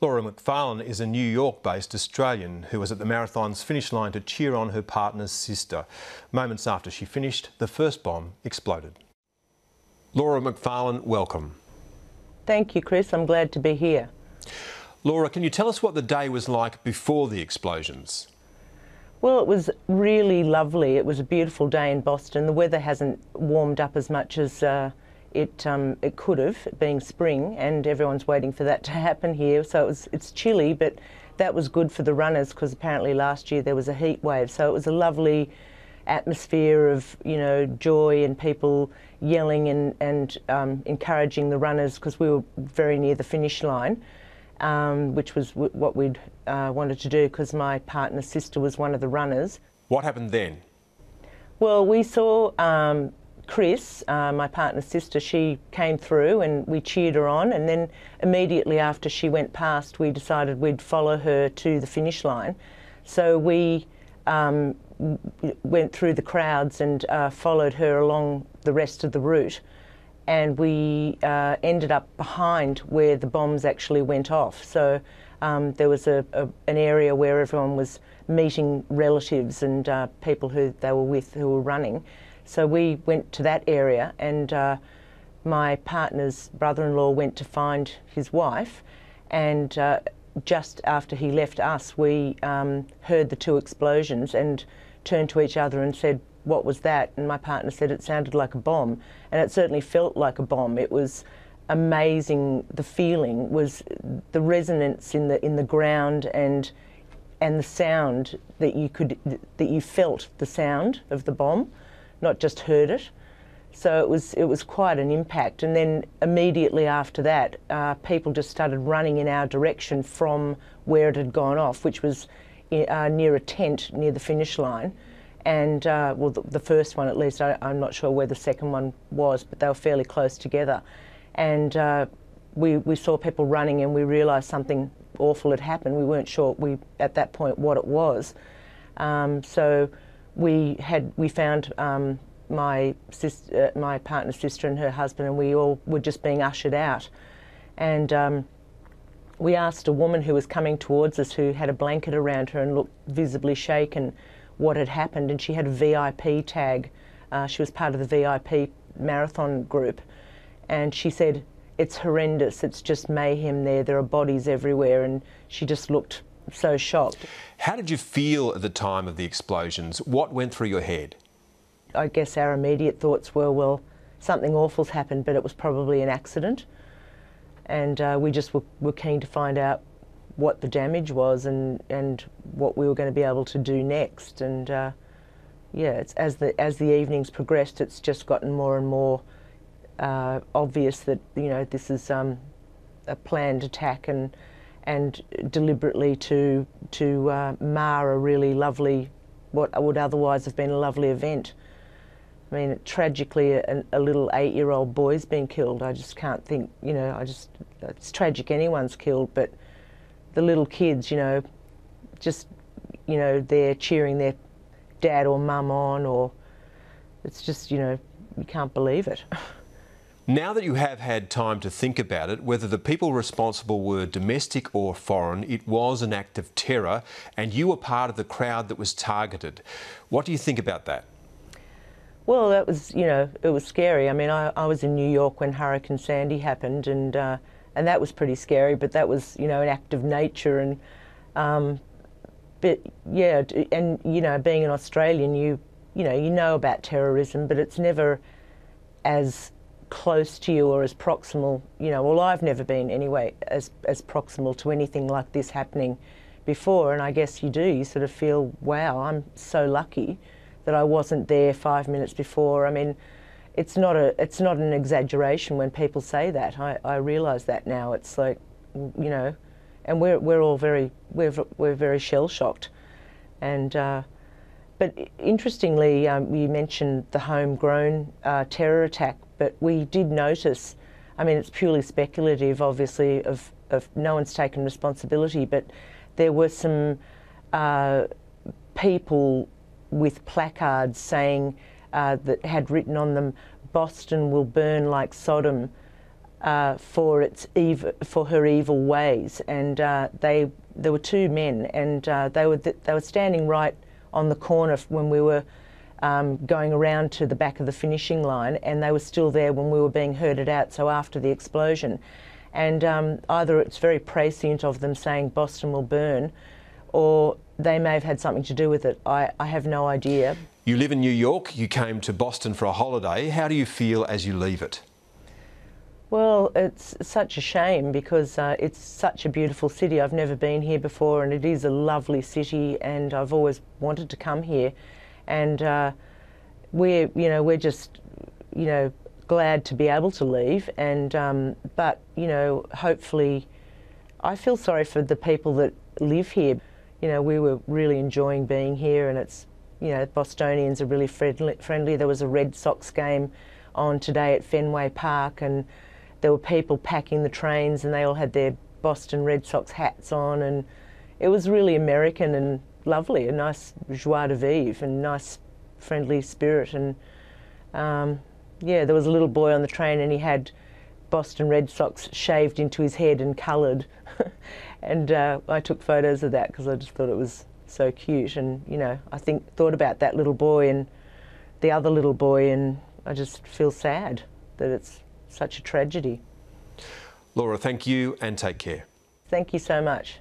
Laura MacFarlane is a New York-based Australian who was at the marathon's finish line to cheer on her partner's sister. Moments after she finished, the first bomb exploded. Laura MacFarlane, welcome. Thank you, Chris. I'm glad to be here. Laura, can you tell us what the day was like before the explosions? Well, it was really lovely. It was a beautiful day in Boston. The weather hasn't warmed up as much as it could have, being spring, and everyone's waiting for that to happen here. So it's chilly, but that was good for the runners because apparently last year there was a heat wave. So it was a lovely atmosphere of, joy and people yelling and encouraging the runners because we were very near the finish line, which was what we'd wanted to do because my partner's sister was one of the runners. What happened then? Well, we saw Chris, my partner's sister. She came through and we cheered her on, and then immediately after she went past we decided we'd follow her to the finish line. So we went through the crowds and followed her along the rest of the route, and we ended up behind where the bombs actually went off. So there was an area where everyone was meeting relatives and people who they were with who were running. So we went to that area, and my partner's brother-in-law went to find his wife, and just after he left us, we heard the two explosions and turned to each other and said, "What was that?" And my partner said it sounded like a bomb, and it certainly felt like a bomb. It was amazing. The feeling was the resonance in the ground and the sound that you felt the sound of the bomb, not just heard it. So it was quite an impact. And then immediately after that, people just started running in our direction from where it had gone off, which was near a tent near the finish line. And well, the first one at least, I'm not sure where the second one was, but they were fairly close together. And we saw people running, and we realised something awful had happened. We weren't sure at that point what it was. So we found my partner's sister and her husband, and we all were just being ushered out. And we asked a woman who was coming towards us, who had a blanket around her and looked visibly shaken, what had happened, and she had a VIP tag. She was part of the VIP marathon group, and she said, "It's horrendous, it's just mayhem there are bodies everywhere," and she just looked so shocked. How did you feel at the time of the explosions? What went through your head? I guess our immediate thoughts were, well, something awful's happened, but it was probably an accident. And we just were keen to find out what the damage was and what we were going to be able to do next. And yeah, as the evenings progressed, it's just gotten more and more obvious that this is a planned attack and deliberately to mar a really lovely, what would otherwise have been a lovely event. I mean, tragically, a little 8-year-old boy's been killed. I just can't think, it's tragic anyone's killed, but the little kids, just, they're cheering their dad or mum on, or it's just, you can't believe it. Now that you have had time to think about it, whether the people responsible were domestic or foreign, it was an act of terror, and you were part of the crowd that was targeted. What do you think about that? Well, that was, it was scary. I mean, I was in New York when Hurricane Sandy happened, and that was pretty scary. But that was, an act of nature, and but yeah, and being an Australian, you know about terrorism, but it's never as close to you or as proximal. Well, I've never been anyway as proximal to anything like this happening before, and I guess you do. You sort of feel, wow, I'm so lucky that I wasn't there 5 minutes before. I mean, it's not an exaggeration when people say that. I realise that now. It's like, and we're all very shell shocked. And but interestingly, you mentioned the homegrown terror attack, but we did notice. I mean, it's purely speculative, obviously, of no one's taken responsibility, but there were some people with placards saying that had written on them, "Boston will burn like Sodom," for her evil ways. And there were two men, and they were standing right on the corner when we were going around to the back of the finishing line, and they were still there when we were being herded out, so after the explosion. And either it's very prescient of them saying Boston will burn, or they may have had something to do with it. I have no idea. You live in New York, you came to Boston for a holiday. How do you feel as you leave it? Well, it's such a shame because it's such a beautiful city. I've never been here before, and it is a lovely city, and I've always wanted to come here. And we're just, glad to be able to leave. And but hopefully, I feel sorry for the people that live here. We were really enjoying being here, and it's, Bostonians are really friendly. There was a Red Sox game on today at Fenway Park, and there were people packing the trains, and they all had their Boston Red Sox hats on, and it was really American and lovely, a nice joie de vivre and nice friendly spirit. And yeah, there was a little boy on the train, and he had Boston Red Sox shaved into his head and coloured. And I took photos of that because I just thought it was so cute. And I thought about that little boy and the other little boy, and I just feel sad that it's such a tragedy. Laura, thank you and take care. Thank you so much.